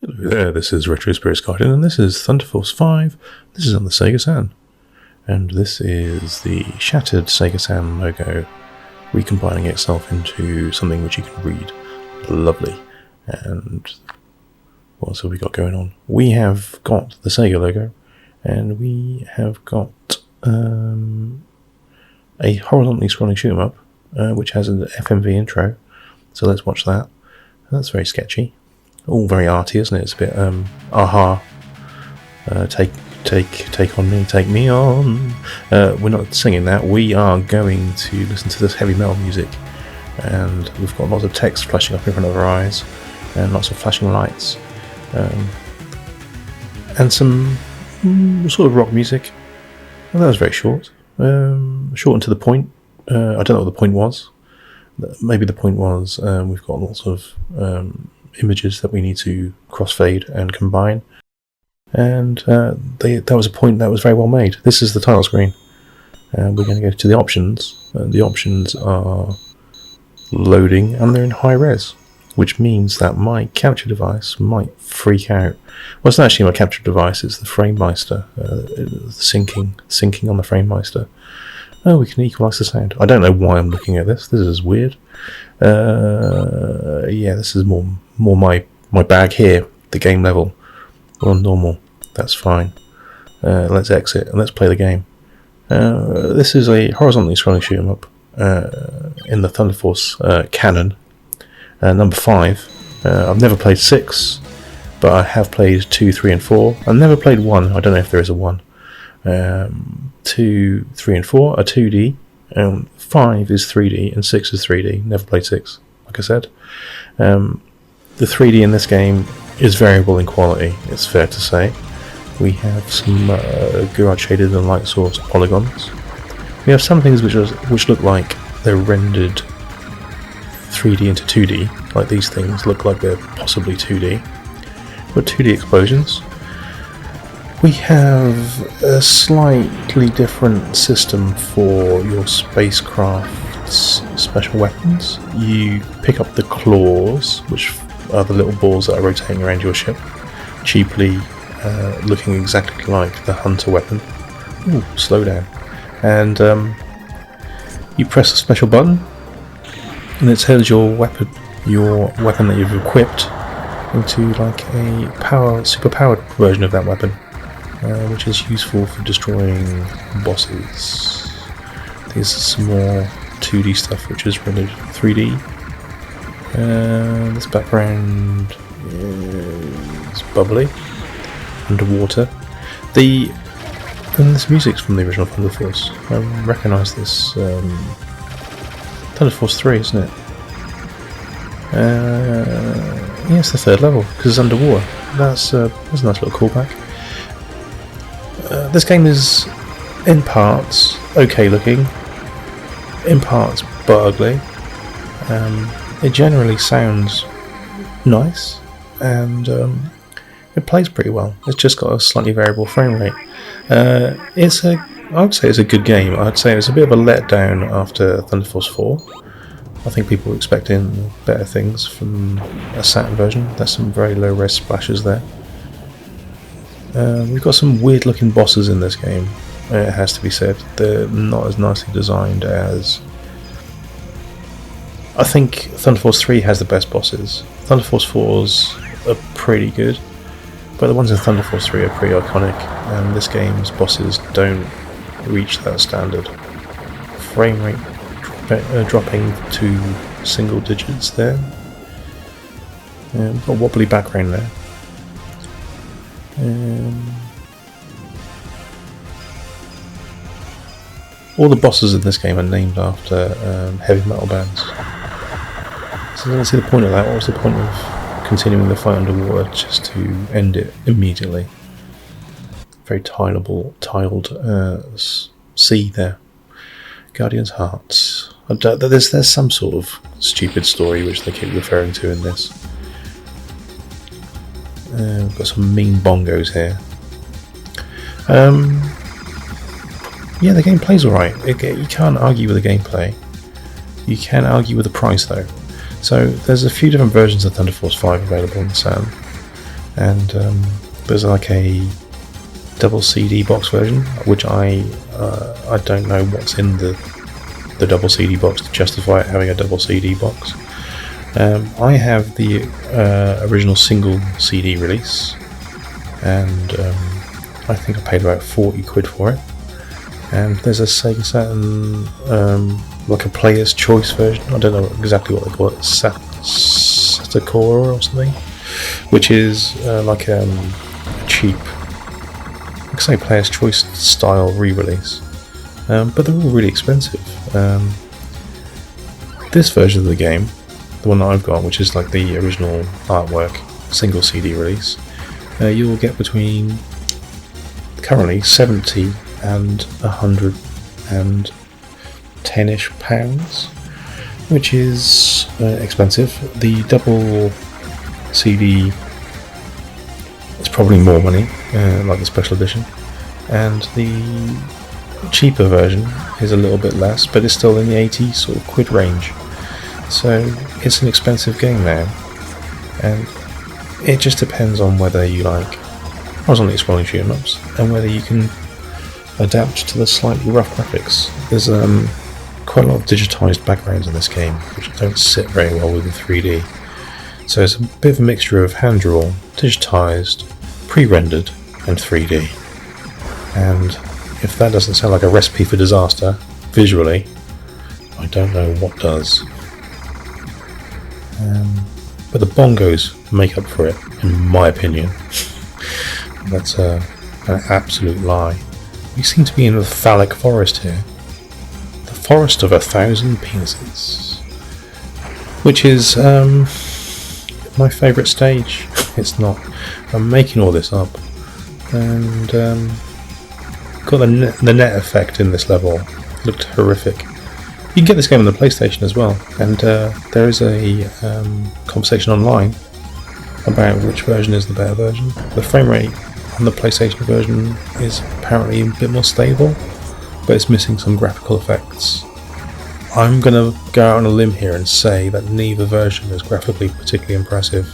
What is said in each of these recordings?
Hello there, this is Retro Spirits Guardian, and this is THUNDERFORCE 5. This is on the Sega Saturn. And this is the shattered Sega Saturn logo, recombining itself into something which you can read. Lovely. And what else have we got going on? We have got the Sega logo, and we have got a horizontally scrolling shoot 'em up, which has an FMV intro. So let's watch that. That's very sketchy. All very arty, isn't it? It's a bit aha. Take on me, take me on. We're not singing that. We are going to listen to this heavy metal music, and we've got lots of text flashing up in front of our eyes, and lots of flashing lights, and some sort of rock music. Well, that was very short, short and to the point. I don't know what the point was. Maybe the point was we've got lots of images that we need to crossfade and combine, and that was a point that was very well made. This is the title screen, and we're going to go to the options, and the options are loading, and they're in high res, which means that my capture device might freak out. Well, it's not actually my capture device, it's the FrameMeister, syncing on the FrameMeister. Oh, we can equalize the sound. I don't know why I'm looking at this. This is weird. Yeah, this is more my bag here. The game level. We're on normal. That's fine. Let's exit and let's play the game. This is a horizontally scrolling shoot 'em up in the THUNDERFORCE canon. Number 5. I've never played 6, but I have played 2, 3, and 4. I've never played 1. I don't know if there is a 1. 2, 3, and 4 are 2D, 5 is 3D, and 6 is 3D. Never played 6, like I said. The 3D in this game is variable in quality, it's fair to say. We have some garage shaded and light source polygons. We have some things which look like they're rendered 3D into 2D, like these things look like they're possibly 2D. But 2D explosions. We have a slightly different system for your spacecraft's special weapons. You pick up the claws, which are the little balls that are rotating around your ship, cheaply looking exactly like the hunter weapon. Ooh, slow down. And you press a special button, and it turns your weapon that you've equipped into like a super-powered version of that weapon. Which is useful for destroying bosses. These are some more 2D stuff which is rendered 3D. This background is bubbly, underwater. And this music's from the original THUNDERFORCE. I recognise this. THUNDERFORCE 3, isn't it? Yeah, it's the 3rd level because it's underwater. That's a nice little callback. This game is, in parts, okay looking, in parts ugly. It generally sounds nice, and it plays pretty well. It's just got a slightly variable frame rate. I would say it's a good game. I'd say it's a bit of a letdown after THUNDERFORCE 4. I think people were expecting better things from a Saturn version. There's some very low res splashes there. We've got some weird looking bosses in this game, it has to be said. They're not as nicely designed as... I think THUNDERFORCE 3 has the best bosses. THUNDERFORCE 4's are pretty good, but the ones in THUNDERFORCE 3 are pretty iconic, and this game's bosses don't reach that standard. Frame rate dropping to single digits there. We've got a wobbly background there. All the bosses in this game are named after heavy metal bands. So I don't see the point of that. What was the point of continuing the fight underwater just to end it immediately? Very tiled sea there. Guardian's Hearts. There's some sort of stupid story which they keep referring to in this. We've got some mean bongos here. Yeah, the game plays alright. You can't argue with the gameplay. You can argue with the price though. So there's a few different versions of THUNDERFORCE 5 available on the Saturn. and there's like a double CD box version, which I don't know what's in the double CD box to justify it having a double CD box. I have the original single CD release, and I think I paid about 40 quid for it. And there's a Sega Saturn, like a player's choice version. I don't know exactly what they call it, Satakora or something, which is like a cheap, like I say, player's choice style re-release. But they're all really expensive. This version of the game, the one that I've got, which is like the original artwork, single CD release, you will get between currently 70 and 110-ish pounds, which is expensive. The double CD is probably more money, like the special edition, and the cheaper version is a little bit less, but it's still in the 80 sort of quid range. So it's an expensive game now, and it just depends on whether you like horizontally scrolling shoot 'em ups and whether you can adapt to the slightly rough graphics. There's quite a lot of digitized backgrounds in this game, which don't sit very well with the 3D. So it's a bit of a mixture of hand drawn, digitized, pre-rendered, and 3D. And if that doesn't sound like a recipe for disaster visually, I don't know what does. But the bongos make up for it, in my opinion. That's an absolute lie. We seem to be in a phallic forest here. The forest of 1,000 penises. Which is my favourite stage. It's not. I'm making all this up. And got the net effect in this level. It looked horrific. You can get this game on the PlayStation as well. And there is a conversation online about which version is the better version. The frame rate on the PlayStation version is apparently a bit more stable, but it's missing some graphical effects. I'm going to go out on a limb here and say that neither version is graphically particularly impressive.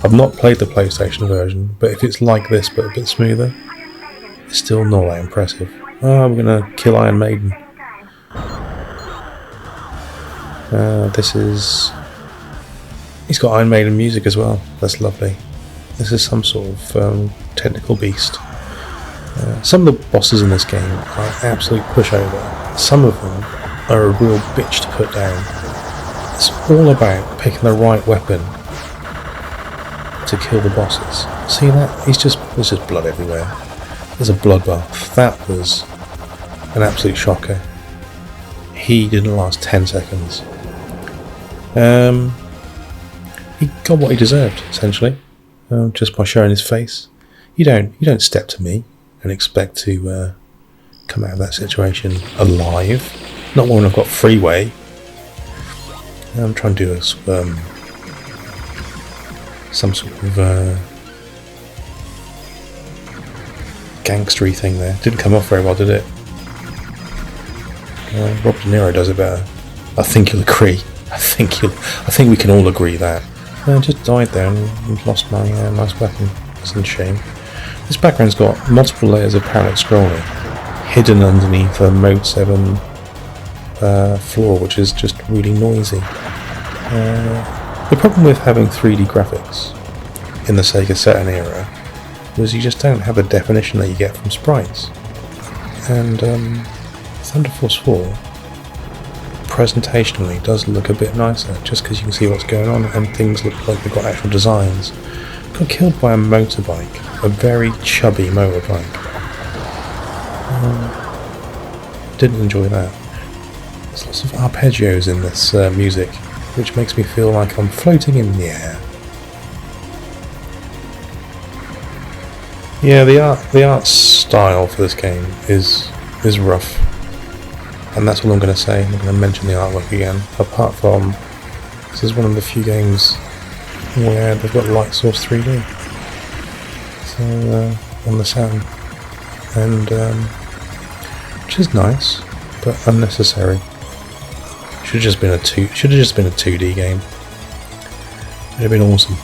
I've not played the PlayStation version, but if it's like this but a bit smoother, it's still not that impressive. Oh, we're going to kill Iron Maiden. This is... He's got Iron Maiden music as well. That's lovely. This is some sort of technical beast. Some of the bosses in this game are absolute pushover. Some of them are a real bitch to put down. It's all about picking the right weapon to kill the bosses. See that? There's just blood everywhere. There's a bloodbath. That was an absolute shocker. He didn't last 10 seconds. He got what he deserved, essentially, just by showing his face. You don't step to me and expect to come out of that situation alive. Not when I've got freeway. I'm trying to do some sort of gangstery thing there. Didn't come off very well, did it? Rob De Niro does it better. I think you'll agree. I think we can all agree that. I just died there and lost my nice weapon. That's a shame. This background's got multiple layers of parallel scrolling hidden underneath a Mode 7 floor, which is just really noisy. The problem with having 3D graphics in the Sega Saturn era was you just don't have the definition that you get from sprites. And THUNDERFORCE 4 presentationally does look a bit nicer, just because you can see what's going on and things look like they've got actual designs. Got killed by a motorbike, a very chubby motorbike. Didn't enjoy that. There's lots of arpeggios in this music, which makes me feel like I'm floating in the air. Yeah, the art style for this game is rough. And that's all I'm going to say. I'm not going to mention the artwork again, apart from this is one of the few games where they've got light source 3D. So on the Saturn, and which is nice, but unnecessary. Should have just been a 2D game. It'd have been awesome.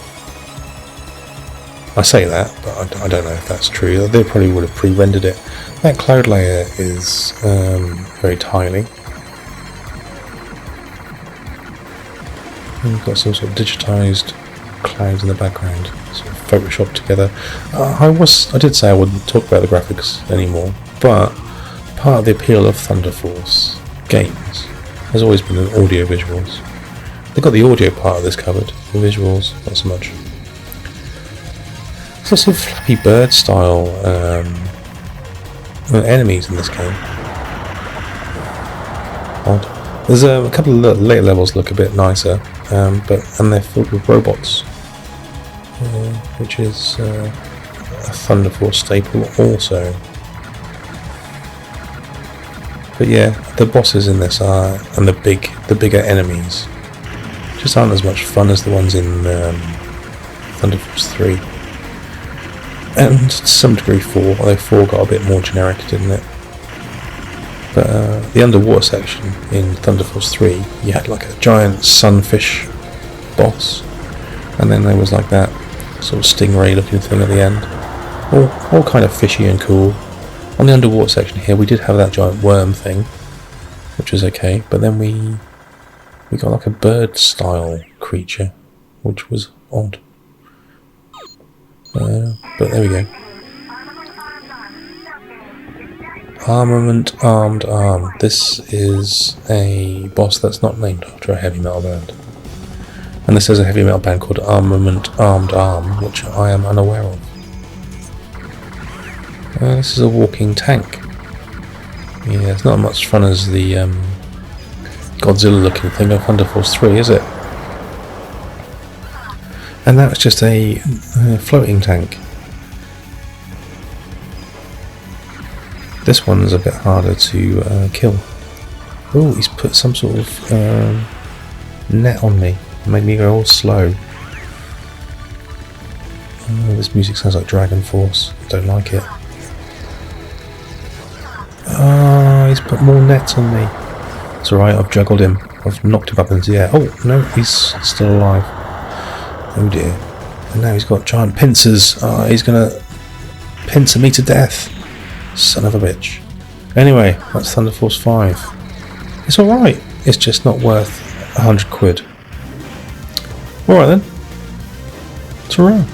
I say that, but I don't know if that's true. They probably would have pre-rendered it. That cloud layer is very tiny. And we've got some sort of digitized clouds in the background, sort of photoshopped together. I did say I wouldn't talk about the graphics anymore, but part of the appeal of THUNDERFORCE games has always been the audio visuals. They've got the audio part of this covered, the visuals not so much. There's lots of Flappy Bird style enemies in this game. Odd. There's a couple of later levels look a bit nicer, and they're filled with robots, which is a THUNDERFORCE staple also. But yeah, the bosses in this and the bigger enemies just aren't as much fun as the ones in THUNDERFORCE 3. And to some degree 4, although 4 got a bit more generic, didn't it? But the underwater section in THUNDERFORCE 3, you had like a giant sunfish boss, and then there was like that sort of stingray looking thing at the end. All kind of fishy and cool. On the underwater section here, we did have that giant worm thing, which was okay, but then we got like a bird style creature, which was odd. But there we go. Armament Armed Arm. This is a boss that's not named after a heavy metal band. And this is a heavy metal band called Armament Armed Arm, which I am unaware of. This is a walking tank. Yeah, it's not much fun as the Godzilla looking thing of THUNDERFORCE 3, is it? And that was just a floating tank. This one's a bit harder to kill. Oh, he's put some sort of net on me. Made me go all slow. Oh, this music sounds like Dragon Force. Don't like it. Ah, he's put more nets on me. It's alright, I've juggled him. I've knocked him up into the air. Oh, no, he's still alive. Oh dear. And now he's got giant pincers. Ah, he's gonna pincer me to death. Son of a bitch. Anyway, that's THUNDERFORCE 5. It's alright. It's just not worth £100. Alright then. Ta-ra.